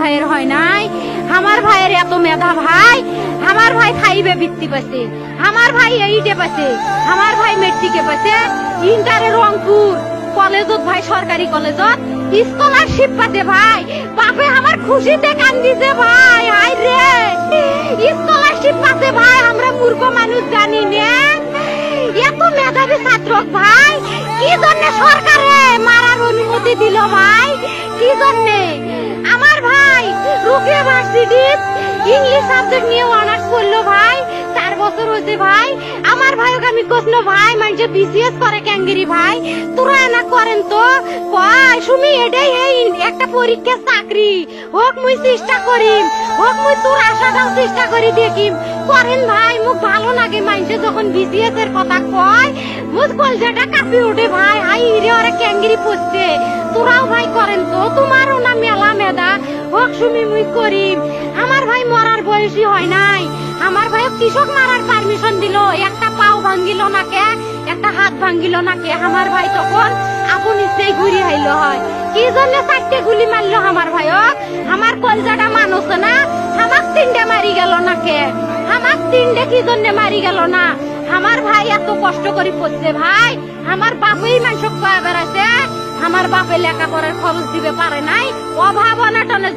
ভাইয়ের হয় নাই। আমার ভাইয়ের এত মেধা ভাই, আমার ভাই খাইবে বৃত্তি পাচ্ছে, আমার ভাই এইটে পাচ্ছে, আমার ভাই মেট্রিকে পাচ্ছে, ইন্টারে রংপুর কলেজত ভাই, সরকারি কলেজত স্কলারশিপ পাতে ভাই। বাপে আমার খুশিতে কান্দিছে ভাই, হাই রে স্কলারশিপ পাতে ভাই। আমরা মূর্খ মানুষ জানি না এত মেধাবী ছাত্র ভাই কি জন্য সরকারে মারার অনুমতি দিল ভাই, কি জন্য? আমার ভাই রুকিয়া ভার্সিটি ইংলিশ সাবজেক্ট নিয়ে অনার্স করলো ভাই, 4 বছর হয়েছে ভাই। আমার ভাইকে আমি কইল ভাই মানে বিসিএস করে ক্যাঙ্গেরি ভাই, তোরা না করেন তো কয় সুমি এটাই একটা পরীক্ষা চাকরি হোক, মুই চেষ্টা করিম, হোক মুই তোর আশাটাও চেষ্টা করি দেখিম, করেন ভাই। মুখ ভালো লাগে মানুষে যখন বিসিএস এর কথা কয়, মুখ কলজাটা কাঁপি ওঠে ভাই, হাই রে ওরা ক্যাঙ্গেরি পড়ছে। তোরাও ভাই করেন তো, তোমারও না মেলা মেধা, হোক সুমি মুই করিম। আমার ভাই মরার বয়সী হয় নাই, আমার ভাই কৃষক মারার পারমিশন দিল, একটা পাও ভাঙ্গিল না কে, একটা হাত ভাঙ্গিল না কে। আমার ভাই তখন আপন ইচ্ছেই ঘুরি হাইল হয়, কি জন্য 4টে গুলি মারলো আমার ভাইক? আমার কলজাটা মানুষ না, আমার 3টে মারি গেল না কে, আমার 3টে কি জন্য মারি গেল না? আমার ভাই এত কষ্ট করে পড়ছে ভাই, আমার বাপেই মানুষ কয়ে বেড়াইছে, আমার বাপে লেখাপড়ার খরচ দিবে পারে নাই, অভাব অনাটনে